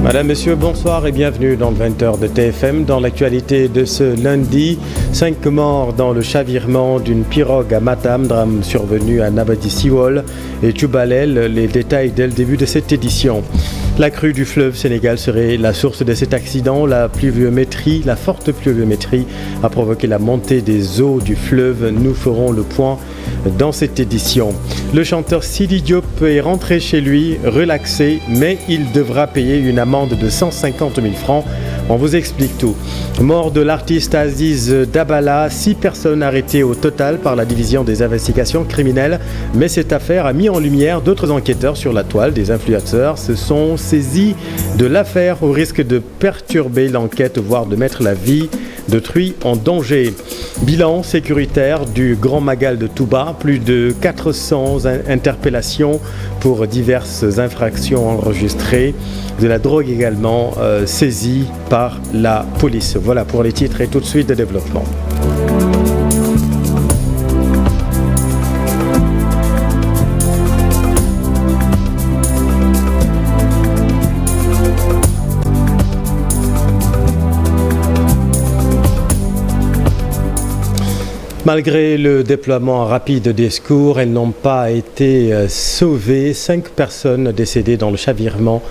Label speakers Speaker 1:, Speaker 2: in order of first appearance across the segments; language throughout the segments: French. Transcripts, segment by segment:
Speaker 1: Madame, Monsieur, bonsoir et bienvenue dans le 20h de TFM. Dans l'actualité de ce lundi, 5 morts dans le chavirement d'une pirogue à Matam, drame survenu à Nabadi Siwol et Tchoubalel. Les détails dès le début de cette édition. La crue du fleuve Sénégal serait la source de cet accident. La forte pluviométrie a provoqué la montée des eaux du fleuve. Nous ferons le point dans cette édition. Le chanteur Sidi Diop est rentré chez lui, relaxé, mais il devra payer une amende de 150 000 francs. On vous explique tout. Mort de l'artiste Aziz Dabala, 6 personnes arrêtées au total par la division des investigations criminelles. Mais cette affaire a mis en lumière d'autres enquêteurs sur la toile. Des influenceurs se sont saisis de l'affaire au risque de perturber l'enquête, voire de mettre la vie d'autrui en danger. Bilan sécuritaire du Grand Magal de Touba, plus de 400 interpellations pour diverses infractions enregistrées, de la drogue également saisie par la police. Voilà pour les titres et tout de suite de développement. Malgré le déploiement rapide des secours, elles n'ont pas été sauvées. 5 personnes décédées dans le chavirement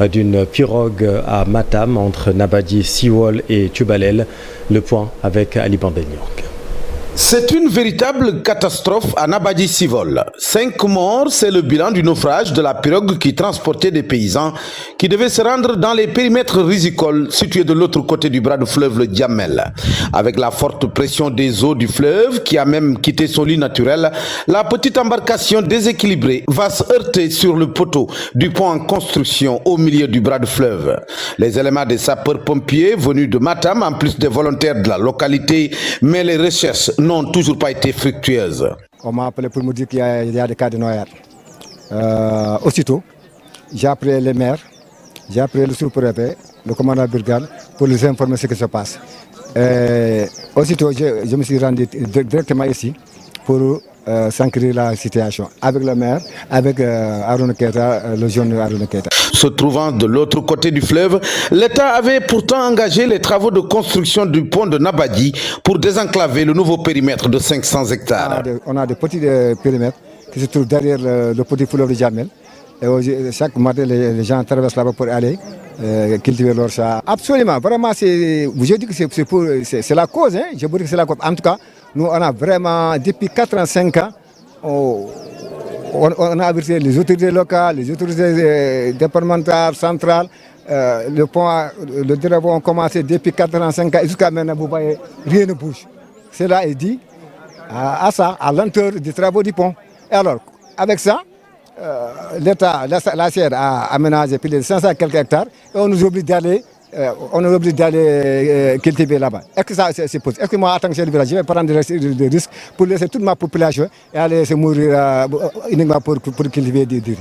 Speaker 1: d'une pirogue à Matam entre Nabadi Siwol et Tchoubalel. Le point avec Ali Bandeliang.
Speaker 2: C'est une véritable catastrophe à Nabadi Siwol. 5 morts, c'est le bilan du naufrage de la pirogue qui transportait des paysans qui devaient se rendre dans les périmètres rizicoles situés de l'autre côté du bras de fleuve le Djamel. Avec la forte pression des eaux du fleuve qui a même quitté son lit naturel, la petite embarcation déséquilibrée va se heurter sur le poteau du pont en construction au milieu du bras de fleuve. Les éléments des sapeurs-pompiers venus de Matam, en plus des volontaires de la localité, mais les recherches n'ont toujours pas été fructueuses.
Speaker 3: On m'a appelé pour me dire qu'il y a des cas de noyade. Aussitôt, j'ai appelé les maires, j'ai appelé le sous-préfet, le commandant de brigade pour les informer de ce qui se passe. Aussitôt, je me suis rendu directement ici pour s'enquérir la situation avec le maire, avec Aruna Keita, le jeune Aruna Keita.
Speaker 2: Se trouvant de l'autre côté du fleuve, l'État avait pourtant engagé les travaux de construction du pont de Nabadi pour désenclaver le nouveau périmètre de 500 hectares.
Speaker 3: On a des petits périmètres qui se trouvent derrière le petit fleuve de Djamel. Et chaque matin, les gens traversent là-bas pour aller cultiver leur champ. Absolument, vraiment, je dis que c'est la cause. Hein? Je vous dis que c'est la cause. En tout cas, nous, on a vraiment, depuis 85 ans, on a averti les autorités locales, les autorités départementales, centrales. Le travaux ont commencé depuis 85 ans et jusqu'à maintenant, vous voyez, rien ne bouge. Cela est dit à l'enteur des travaux du pont. Et alors, avec ça, l'État, la CR a aménagé plus de 500 quelques hectares et on nous oblige d'aller cultiver là-bas. Est-ce que ça c'est possible? Est-ce que moi, en tant que chef de village, je vais prendre des risques pour laisser toute ma population et aller se mourir uniquement pour cultiver du riz?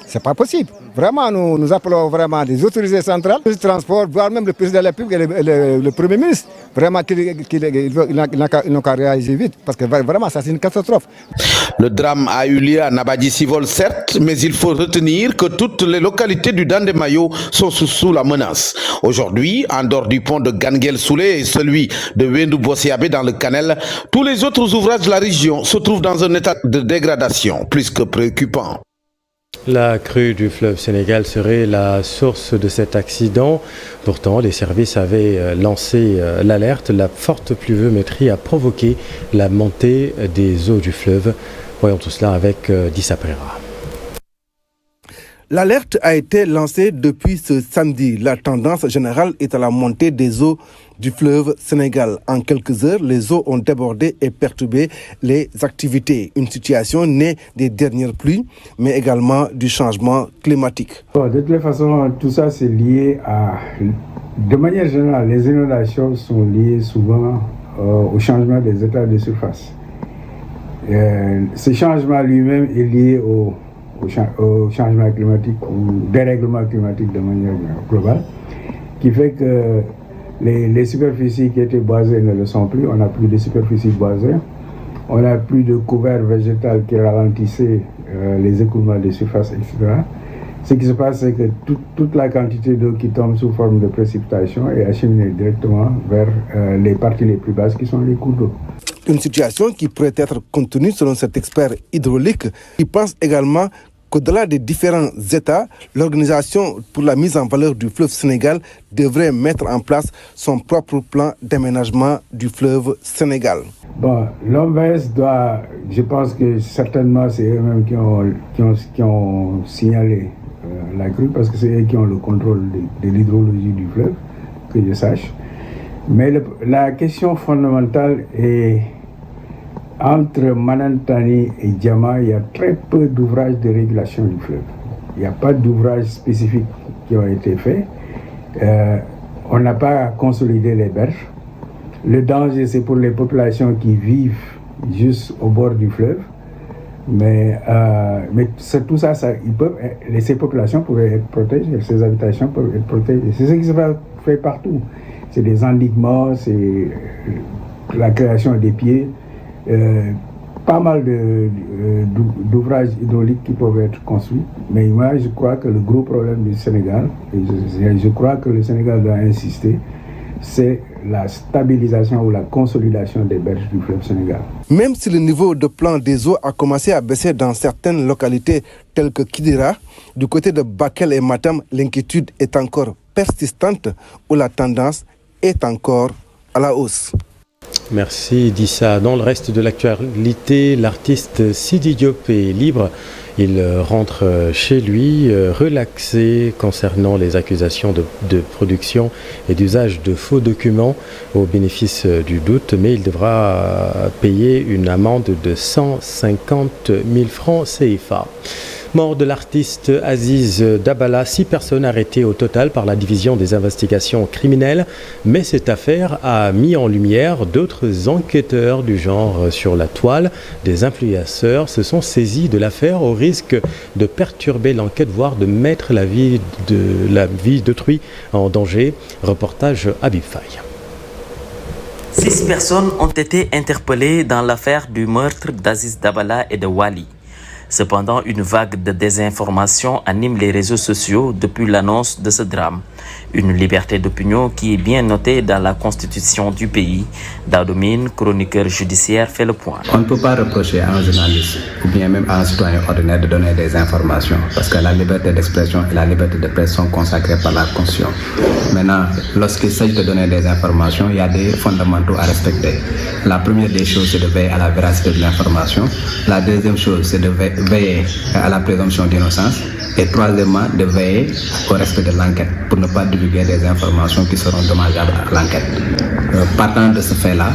Speaker 3: C'est pas possible. Vraiment, nous appelons vraiment des autorités centrales, le transport, voire même le président de la République et le Premier ministre. Vraiment, ils n'ont qu'à réagir vite, parce que vraiment, ça c'est une catastrophe.
Speaker 2: Le drame a eu lieu à Nabadi Siwol, certes, mais il faut retenir que toutes les localités du Dandemayo sont sous la menace. Aujourd'hui, en dehors du pont de Ganguel Soulé et celui de Wendou Bossiabé dans le Canel, tous les autres ouvrages de la région se trouvent dans un état de dégradation plus que préoccupant.
Speaker 1: La crue du fleuve Sénégal serait la source de cet accident. Pourtant, les services avaient lancé l'alerte. La forte pluviométrie a provoqué la montée des eaux du fleuve. Voyons tout cela avec Dissa Pereira.
Speaker 4: L'alerte a été lancée depuis ce samedi. La tendance générale est à la montée des eaux du fleuve Sénégal. En quelques heures, les eaux ont débordé et perturbé les activités. Une situation née des dernières pluies, mais également du changement climatique.
Speaker 5: De toute façon, tout ça c'est lié à... De manière générale, les inondations sont liées souvent au changement des états de surface. Ce changement lui-même est lié au changement climatique ou dérèglement climatique de manière globale, qui fait que les superficies qui étaient boisées ne le sont plus. On n'a plus de superficies boisées. On n'a plus de couvert végétal qui ralentissait les écoulements des surfaces, etc. ce qui se passe, c'est que toute la quantité d'eau qui tombe sous forme de précipitation est acheminée directement vers les parties les plus basses qui sont les cours d'eau.
Speaker 4: Une situation qui pourrait être contenue selon cet expert hydraulique qui pense également qu'au-delà des différents États, l'Organisation pour la mise en valeur du fleuve Sénégal devrait mettre en place son propre plan d'aménagement du fleuve Sénégal.
Speaker 5: Bon, l'OMVS doit, je pense que certainement c'est eux-mêmes qui ont signalé la crue parce que c'est eux qui ont le contrôle de l'hydrologie du fleuve, que je sache. Mais la question fondamentale est entre Manantani et Diama, il y a très peu d'ouvrages de régulation du fleuve. Il n'y a pas d'ouvrages spécifiques qui ont été faits. On n'a pas consolidé les berges. Le danger, c'est pour les populations qui vivent juste au bord du fleuve. Mais tout ça ces populations pourraient être protégées, ces habitations peuvent être protégées. C'est ce qui se fait partout. C'est des endiguements, c'est la création des pieds. Pas mal d'ouvrages hydrauliques qui peuvent être construits. Mais moi, je crois que le gros problème du Sénégal, et je crois que le Sénégal doit insister, c'est la stabilisation ou la consolidation des berges du fleuve Sénégal.
Speaker 4: Même si le niveau de plan des eaux a commencé à baisser dans certaines localités telles que Kidira, du côté de Bakel et Matam, l'inquiétude est encore persistante où la tendance est encore à la hausse.
Speaker 1: Merci Dissa. Dans le reste de l'actualité, l'artiste Sidi Diop est libre. Il rentre chez lui relaxé concernant les accusations de production et d'usage de faux documents au bénéfice du doute, mais il devra payer une amende de 150 000 francs CFA. Mort de l'artiste Aziz Dabala, 6 personnes arrêtées au total par la division des investigations criminelles. Mais cette affaire a mis en lumière d'autres enquêteurs du genre sur la toile. Des influenceurs se sont saisis de l'affaire au risque de perturber l'enquête, voire de mettre la vie d'autrui en danger. Reportage Habib Faye.
Speaker 6: 6 personnes ont été interpellées dans l'affaire du meurtre d'Aziz Dabala et de Wali. Cependant, une vague de désinformation anime les réseaux sociaux depuis l'annonce de ce drame. Une liberté d'opinion qui est bien notée dans la constitution du pays. Daoudomine, chroniqueur judiciaire, fait le point.
Speaker 7: On ne peut pas reprocher à un journaliste ou bien même à un citoyen ordinaire de donner des informations parce que la liberté d'expression et la liberté de presse sont consacrées par la Constitution. Maintenant, lorsqu'il s'agit de donner des informations, il y a des fondamentaux à respecter. La première des choses, c'est de veiller à la véracité de l'information. La deuxième chose, c'est de veiller à la présomption d'innocence. Et troisièmement, de veiller au respect de l'enquête pour ne pas divulguer des informations qui seront dommageables à l'enquête. Partant de ce fait-là,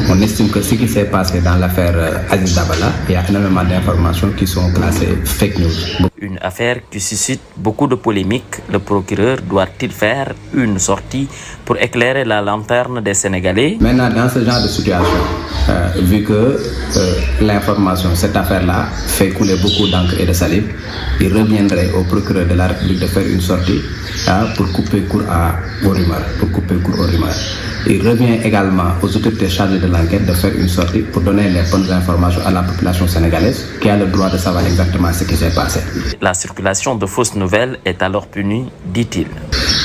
Speaker 7: on estime que ce qui s'est passé dans l'affaire Aziz Dabala, il y a énormément d'informations qui sont classées fake news.
Speaker 6: Une affaire qui suscite beaucoup de polémiques. Le procureur doit-il faire une sortie pour éclairer la lanterne des Sénégalais?
Speaker 7: Maintenant, dans ce genre de situation, vu que l'information, cette affaire-là, fait couler beaucoup d'encre et de salive, il reviendrait au procureur de la République de faire une sortie pour couper court aux rumeurs. Il revient également aux autorités chargées de l'enquête de faire une sortie pour donner les bonnes informations à la population sénégalaise qui a le droit de savoir exactement ce qui s'est passé.
Speaker 6: La circulation de fausses nouvelles est alors punie, dit-il.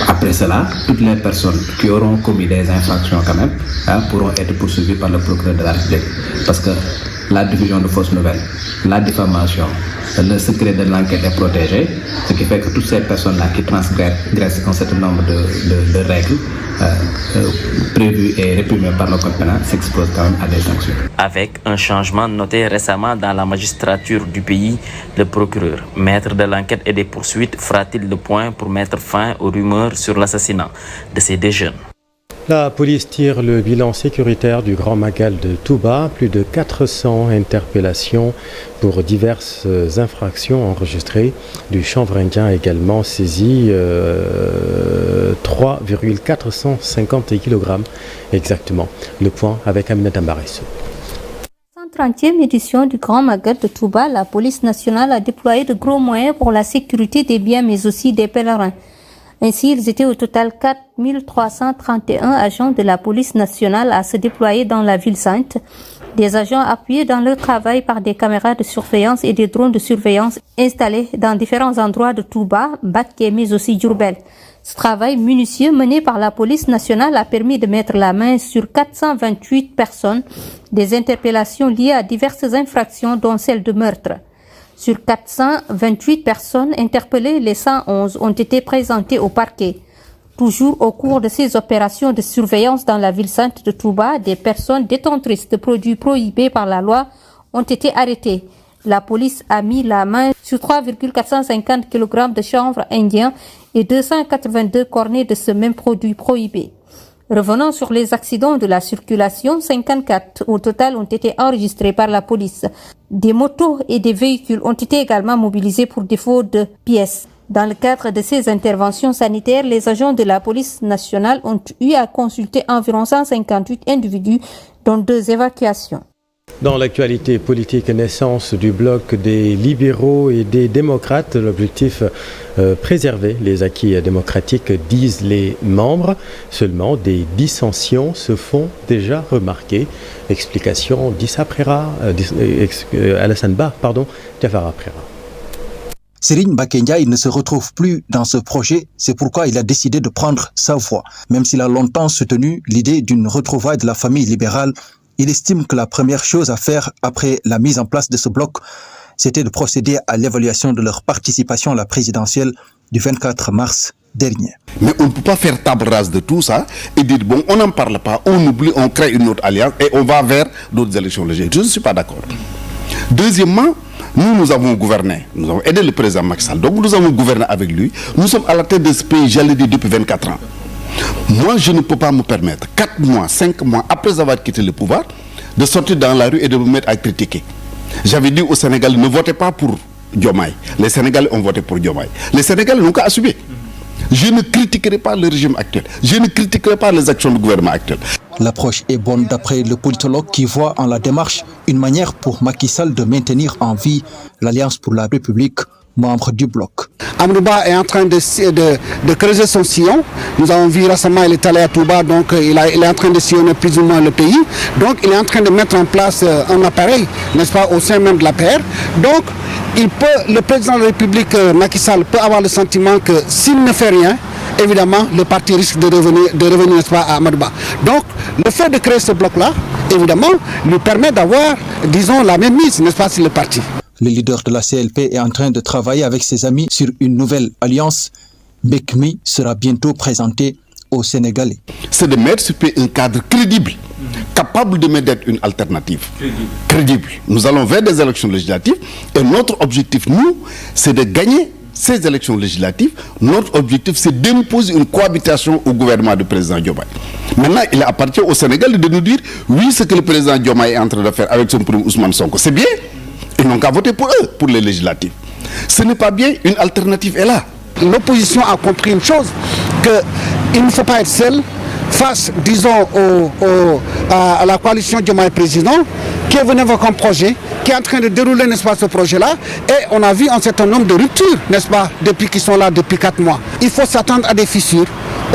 Speaker 7: Après cela, toutes les personnes qui auront commis des infractions quand même pourront être poursuivies par le procureur de la République. Parce que la diffusion de fausses nouvelles, la diffamation, le secret de l'enquête est protégé, ce qui fait que toutes ces personnes-là qui transgressent un certain nombre de règles prévues et réprimées par le code pénal s'exposent quand même à des sanctions.
Speaker 6: Avec un changement noté récemment dans la magistrature du pays, le procureur, maître de l'enquête et des poursuites, fera-t-il le point pour mettre fin aux rumeurs sur l'assassinat de ces deux jeunes?
Speaker 1: La police tire le bilan sécuritaire du Grand Magal de Touba. Plus de 400 interpellations pour diverses infractions enregistrées. Du chanvre indien également saisi 3,450 kg exactement. Le point avec Aminata Mbaresso.
Speaker 8: 130e édition du Grand Magal de Touba, la police nationale a déployé de gros moyens pour la sécurité des biens mais aussi des pèlerins. Ainsi, ils étaient au total 4331 agents de la police nationale à se déployer dans la ville sainte Des agents appuyés dans leur travail par des caméras de surveillance et des drones de surveillance installés dans différents endroits de Touba, Baké, mais aussi Diourbel. Ce travail minutieux mené par la police nationale a permis de mettre la main sur 428 personnes, des interpellations liées à diverses infractions dont celle de meurtre. Sur 428 personnes interpellées, les 111 ont été présentées au parquet. Toujours au cours de ces opérations de surveillance dans la ville sainte de Touba, des personnes détentrices de produits prohibés par la loi ont été arrêtées. La police a mis la main sur 3,450 kg de chanvre indien et 282 cornets de ce même produit prohibé. Revenant sur les accidents de la circulation, 54 au total ont été enregistrés par la police. Des motos et des véhicules ont été également mobilisés pour défaut de pièces. Dans le cadre de ces interventions sanitaires, les agents de la police nationale ont eu à consulter environ 158 individus, dont 2 évacuations.
Speaker 1: Dans l'actualité politique, naissance du bloc des libéraux et des démocrates, l'objectif préserver les acquis démocratiques, disent les membres. Seulement, des dissensions se font déjà remarquer. Explication Alassane Ba, Diafara Prera.
Speaker 9: Serigne Mbacké Ndiaye ne se retrouve plus dans ce projet, c'est pourquoi il a décidé de prendre sa voie. Même s'il a longtemps soutenu l'idée d'une retrouvaille de la famille libérale, il estime que la première chose à faire après la mise en place de ce bloc, c'était de procéder à l'évaluation de leur participation à la présidentielle du 24 mars dernier.
Speaker 10: Mais on ne peut pas faire table rase de tout ça et dire bon, on n'en parle pas, on oublie, on crée une autre alliance et on va vers d'autres élections législatives. Je ne suis pas d'accord. Deuxièmement, nous avons gouverné, nous avons aidé le président Macky Sall, donc nous avons gouverné avec lui. Nous sommes à la tête de ce pays, j'allais dire, depuis 24 ans. Moi, je ne peux pas me permettre, 4 mois, 5 mois après avoir quitté le pouvoir, de sortir dans la rue et de me mettre à critiquer. J'avais dit aux Sénégalais, ne votez pas pour Diomaye. Les Sénégalais ont voté pour Diomaye. Les Sénégalais n'ont qu'à assumer. Je ne critiquerai pas le régime actuel. Je ne critiquerai pas les actions du gouvernement actuel.
Speaker 9: L'approche est bonne d'après le politologue qui voit en la démarche une manière pour Macky Sall de maintenir en vie l'Alliance pour la République, membre du bloc.
Speaker 11: Amadouba est en train de creuser son sillon. Nous avons vu récemment, il est allé à Touba, donc il est en train de sillonner plus ou moins le pays. Donc il est en train de mettre en place un appareil, n'est-ce pas, au sein même de l'APR. Donc le président de la République, Macky Sall, peut avoir le sentiment que s'il ne fait rien, évidemment, le parti risque de revenir n'est-ce pas, à Amadouba. Donc le fait de créer ce bloc-là, évidemment, lui permet d'avoir, disons, la même mise, n'est-ce pas, sur le parti.
Speaker 9: Le leader de la CLP est en train de travailler avec ses amis sur une nouvelle alliance. Bekmi sera bientôt présenté aux Sénégalais.
Speaker 10: C'est de mettre sur pied un cadre crédible, capable de d'être une alternative. Crédible. Nous allons vers des élections législatives et notre objectif, nous, c'est de gagner ces élections législatives. Notre objectif, c'est d'imposer une cohabitation au gouvernement du président Diomaye. Maintenant, il appartient aux Sénégalais de nous dire, oui, ce que le président Diomaye est en train de faire avec son premier Ousmane Sonko, c'est bien. Ils n'ont qu'à voter pour eux, pour les législatives. Ce n'est pas bien, une alternative est là.
Speaker 11: L'opposition a compris une chose, qu'il ne faut pas être seul face, disons, à la coalition Diomaye président, qui est venu avec un projet, qui est en train de dérouler, n'est-ce pas, ce projet-là. Et on a vu un certain nombre de ruptures, n'est-ce pas, depuis qu'ils sont là depuis 4 mois. Il faut s'attendre à des fissures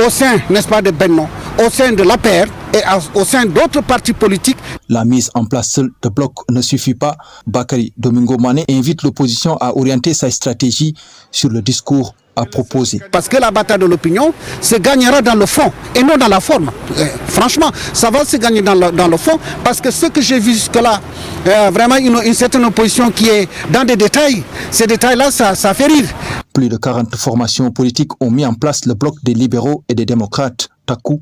Speaker 11: au sein, n'est-ce pas, de Benno, au sein de l'APR et au sein d'autres partis politiques.
Speaker 9: La mise en place seule de bloc ne suffit pas. Bakary Domingo Mané invite l'opposition à orienter sa stratégie sur le discours à proposer.
Speaker 11: Parce que la bataille de l'opinion se gagnera dans le fond et non dans la forme. Franchement, ça va se gagner dans le fond parce que ce que j'ai vu jusque-là, vraiment une certaine opposition qui est dans des détails, ces détails-là, ça fait rire.
Speaker 9: Plus de 40 formations politiques ont mis en place le bloc des libéraux et des démocrates, Taku,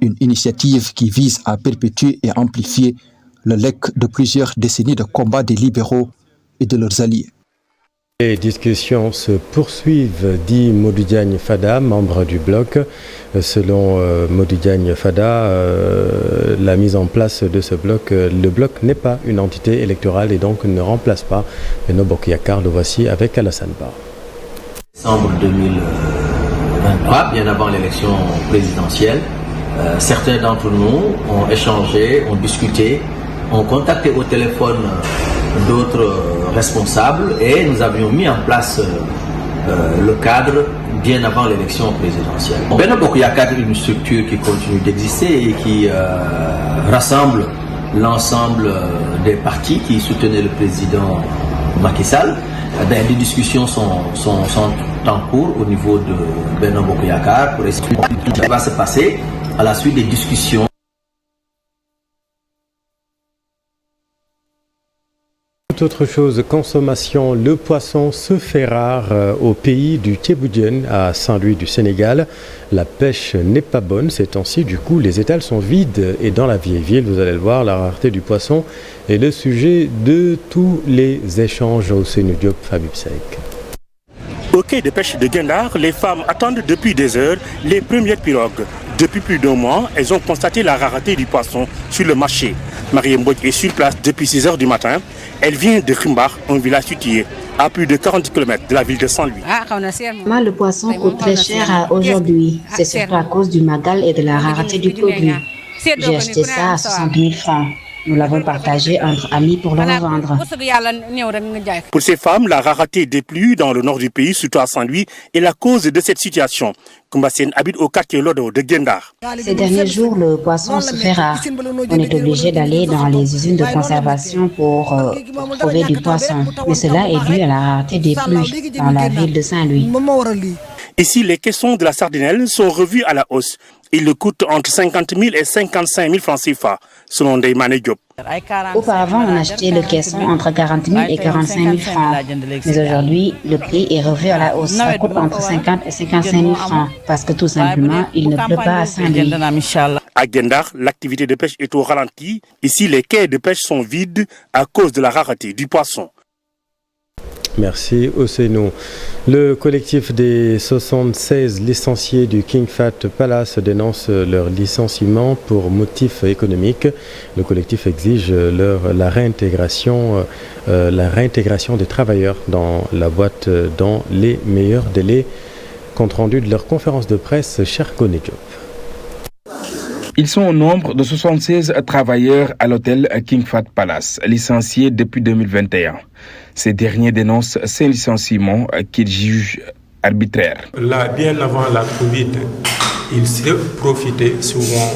Speaker 9: une initiative qui vise à perpétuer et amplifier le legs de plusieurs décennies de combat des libéraux et de leurs alliés.
Speaker 1: Les discussions se poursuivent, dit Modou Diagne Fada, membre du bloc. Selon Modou Diagne Fada, la mise en place de ce bloc, le bloc n'est pas une entité électorale et donc ne remplace pas Benno Bokk Yakaar. Le voici avec Alassane Ba.
Speaker 12: Décembre 2023, bien avant l'élection présidentielle, certains d'entre nous ont échangé, ont discuté, ont contacté au téléphone d'autres responsables et nous avions mis en place le cadre bien avant l'élection présidentielle. Benno Bokk Yakaar est une structure qui continue d'exister et qui rassemble l'ensemble des partis qui soutenaient le président Macky Sall. Les discussions sont en cours au niveau de Benno Bokk Yakaar pour essayer de ce qui va se passer à la suite des discussions.
Speaker 1: Autre chose, consommation, le poisson se fait rare au pays du Thiéboudiène à Saint-Louis du Sénégal. La pêche n'est pas bonne ces temps-ci, du coup les étals sont vides et dans la vieille ville, vous allez le voir, la rareté du poisson est le sujet de tous les échanges au Ousseynou Diop, Fabib Seck.
Speaker 13: Au quai de pêche de Gendar, les femmes attendent depuis des heures les premières pirogues. Depuis plus d'un mois, elles ont constaté la rareté du poisson sur le marché. Marie Mbodj est sur place depuis 6 heures du matin. Elle vient de Khimbach, un village situé à plus de 40 km de la ville de Saint-Louis.
Speaker 14: Le poisson coûte très cher aujourd'hui. C'est surtout à cause du magal et de la rareté du produit. J'ai acheté ça à 60 000 francs. Nous l'avons partagé entre amis pour le revendre.
Speaker 13: Pour ces femmes, la rareté des pluies dans le nord du pays, surtout à Saint-Louis, est la cause de cette situation. Kumbassien habite au quartier Lodo de Gendar.
Speaker 14: Ces derniers jours, le poisson se fait rare. On est obligé d'aller dans les usines de conservation pour trouver du poisson. Mais cela est dû à la rareté des pluies dans la ville de Saint-Louis.
Speaker 13: Ici, les caissons de la sardinelle sont revus à la hausse. Ils coûtent entre 50 000 et 55 000 francs CFA, selon Deimane Diop.
Speaker 14: Auparavant, on achetait le caisson entre 40 000 et 45 000 francs. Mais aujourd'hui, le prix est revu à la hausse. Ça coûte entre 50 et 55 000 francs parce que tout simplement, il ne pleut pas à Saint-Louis.
Speaker 13: À Gendar, l'activité de pêche est au ralenti. Ici, les quais de pêche sont vides à cause de la rareté du poisson.
Speaker 1: Merci Ousseynou. Le collectif des 76 licenciés du King Fat Palace dénonce leur licenciement pour motif économique. Le collectif exige la réintégration des travailleurs dans la boîte dans les meilleurs délais. Compte rendu de leur conférence de presse, cher Koné Diop.
Speaker 15: Ils sont au nombre de 76 travailleurs à l'hôtel King Fat Palace, licenciés depuis 2021. Ces derniers dénoncent ces licenciements qu'ils jugent arbitraires.
Speaker 16: Là, bien avant la Covid, ils se profitaient souvent,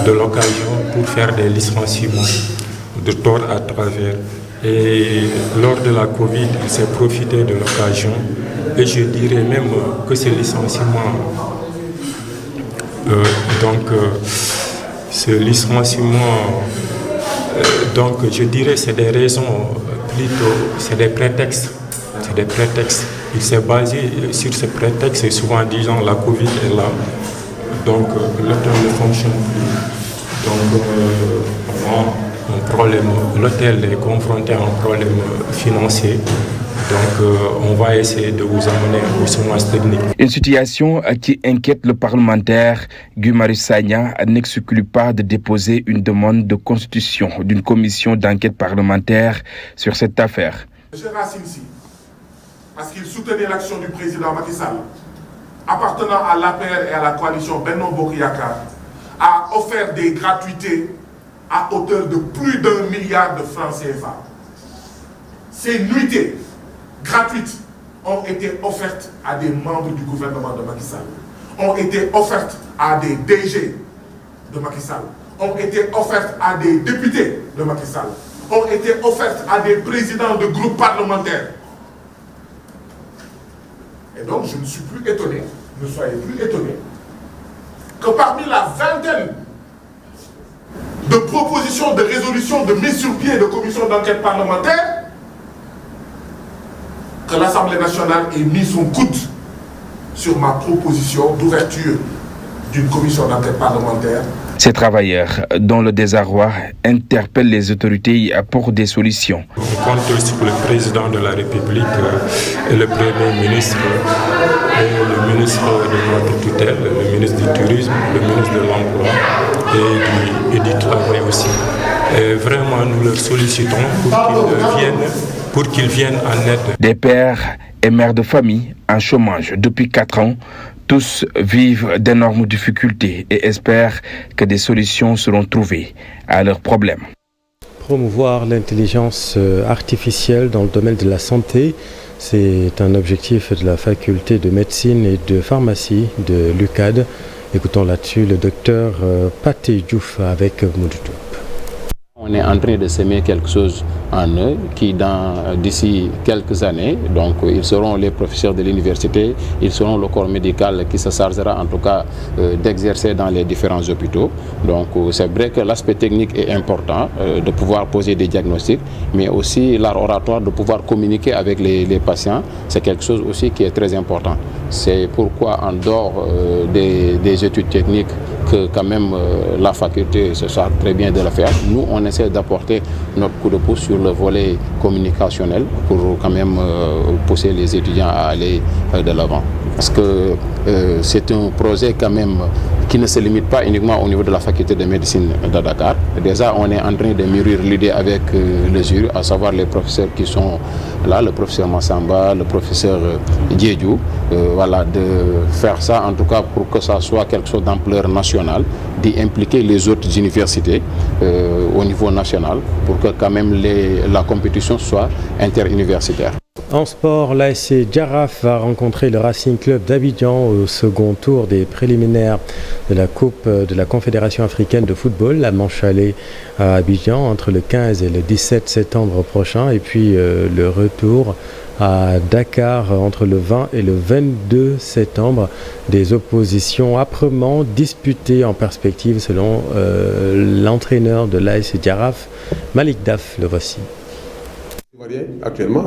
Speaker 16: de l'occasion pour faire des licenciements de tort à travers. Et lors de la Covid, ils se profitaient de l'occasion. Et je dirais même que ces licenciements, je dirais c'est des raisons plutôt, c'est des prétextes. C'est des prétextes. Il s'est basé sur ce prétexte et souvent disant la Covid est là. Donc l'hôtel ne fonctionne plus. Donc l'hôtel est confronté à un problème financier. Donc on va essayer de vous amener au semence technique.
Speaker 15: Une situation qui inquiète le parlementaire Guy Marius Sagna n'exclut pas de déposer une demande de constitution d'une commission d'enquête parlementaire sur cette affaire.
Speaker 17: M. Racine Sy, parce qu'il soutenait l'action du président Macky Sall, appartenant à l'APR et à la coalition Benno Bokk Yakaar, a offert des gratuités à hauteur de plus d'1 milliard de francs CFA. Ces nuitées gratuites ont été offertes à des membres du gouvernement de Macky Sall, ont été offertes à des DG de Macky Sall, ont été offertes à des députés de Macky Sall, ont été offertes à des présidents de groupes parlementaires. Et donc je ne suis plus étonné, ne soyez plus étonnés, que parmi la vingtaine de propositions de résolution de mise sur pied de commissions d'enquête parlementaire, que l'Assemblée nationale ait mis son coude sur ma proposition d'ouverture d'une commission d'enquête parlementaire.
Speaker 15: Ces travailleurs, dont le désarroi, interpellent les autorités pour des solutions.
Speaker 16: On compte sur le président de la République et le Premier ministre et le ministre de notre tutelle, le ministre du Tourisme, le ministre de l'Emploi et du Travail aussi. Et vraiment, nous leur sollicitons pour qu'ils viennent en aide.
Speaker 15: Des pères et mères de famille en chômage depuis 4 ans, tous vivent d'énormes difficultés et espèrent que des solutions seront trouvées à leurs problèmes.
Speaker 1: Promouvoir l'intelligence artificielle dans le domaine de la santé, c'est un objectif de la faculté de médecine et de pharmacie de l'UCAD. Écoutons là-dessus le docteur Pathé Diouf avec Moudoutou.
Speaker 18: On est en train de semer quelque chose en eux qui, d'ici quelques années, donc ils seront les professeurs de l'université, ils seront le corps médical qui se chargera en tout cas d'exercer dans les différents hôpitaux. Donc c'est vrai que l'aspect technique est important, de pouvoir poser des diagnostics, mais aussi l'art oratoire, de pouvoir communiquer avec les patients, c'est quelque chose aussi qui est très important. C'est pourquoi en dehors des études techniques, que quand même la faculté se charge très bien de le faire. Nous, on essaie d'apporter notre coup de pouce sur le volet communicationnel pour quand même pousser les étudiants à aller de l'avant. Parce que c'est un projet quand même qui ne se limite pas uniquement au niveau de la faculté de médecine de Dakar. Déjà, on est en train de mûrir l'idée avec le jury, à savoir les professeurs qui sont là, le professeur Massamba, le professeur Diédiou, voilà, de faire ça en tout cas pour que ça soit quelque chose d'ampleur nationale, d'impliquer les autres universités au niveau national pour que quand même la compétition soit interuniversitaire.
Speaker 1: En sport, l'ASC Jaraaf va rencontrer le Racing Club d'Abidjan au second tour des préliminaires de la Coupe de la Confédération africaine de football, la manche allée à Abidjan entre le 15 et le 17 septembre prochain, et puis le retour à Dakar entre le 20 et le 22 septembre. Des oppositions âprement disputées en perspective selon l'entraîneur de l'ASC Jaraaf, Malik Daf. Le voici.
Speaker 19: Actuellement,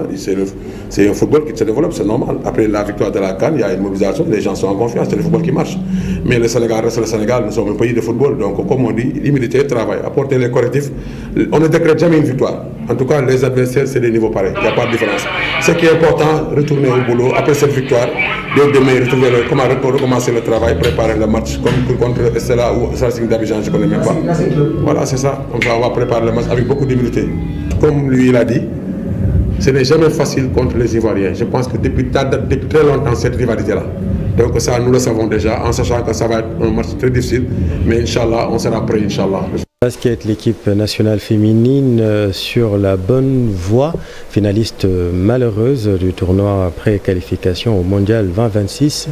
Speaker 19: c'est un football qui se développe, c'est normal. Après la victoire de la CAN, il y a une mobilisation, les gens sont en confiance, c'est le football qui marche. Mais le Sénégal reste le Sénégal, nous sommes un pays de football, donc comme on dit, l'humilité, travail, apporter les correctifs. On ne décrète jamais une victoire. En tout cas, les adversaires, c'est des niveaux pareils, il n'y a pas de différence. Ce qui est important, retourner au boulot, après cette victoire, dès demain, recommencer le travail, préparer le match, comme contre Estella ou Racing d'Abidjan, je ne connais même pas. Voilà, c'est ça. On va préparer le match avec beaucoup d'humilité. Comme lui, il a dit, ce n'est jamais facile contre les Ivoiriens. Je pense que depuis très longtemps, cette rivalité-là. Donc ça, nous le savons déjà, en sachant que ça va être un match très difficile. Mais Inch'Allah, on sera prêt, Inch'Allah.
Speaker 1: Basket, l'équipe nationale féminine sur la bonne voie, finaliste malheureuse du tournoi pré-qualification au Mondial 2026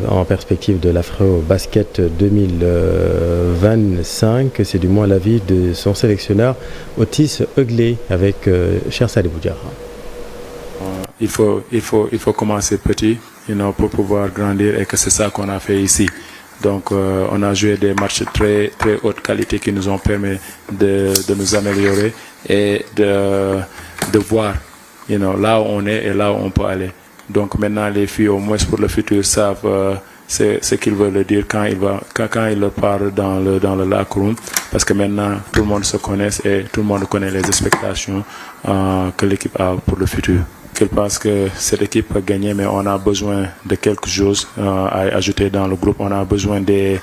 Speaker 1: en perspective de l'Afro-Basket 2025. C'est du moins l'avis de son sélectionneur Otis Euglé avec Cher Saleh Boudjara.
Speaker 16: Il faut commencer petit pour pouvoir grandir et que c'est ça qu'on a fait ici. Donc on a joué des matchs très très haute qualité qui nous ont permis de nous améliorer et de voir là où on est et là où on peut aller. Donc maintenant les filles au moins pour le futur savent ce qu'ils veulent dire quand ils leur parlent dans le locker room, parce que maintenant tout le monde se connaît et tout le monde connaît les expectations que l'équipe a pour le futur. Je pense que cette équipe a gagné, mais on a besoin de quelque chose à ajouter dans le groupe. On a besoin des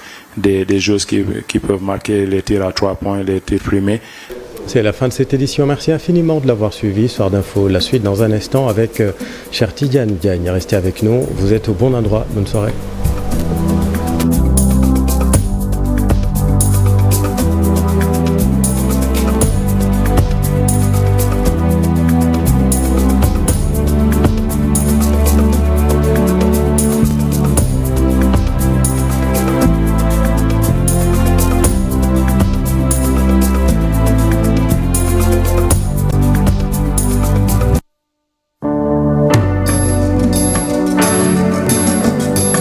Speaker 16: joueurs qui peuvent marquer les tirs à 3 points, les tirs primés.
Speaker 1: C'est la fin de cette édition. Merci infiniment de l'avoir suivi. Soir d'info, la suite dans un instant avec Cher Tidiane Diagne. Restez avec nous, vous êtes au bon endroit. Bonne soirée.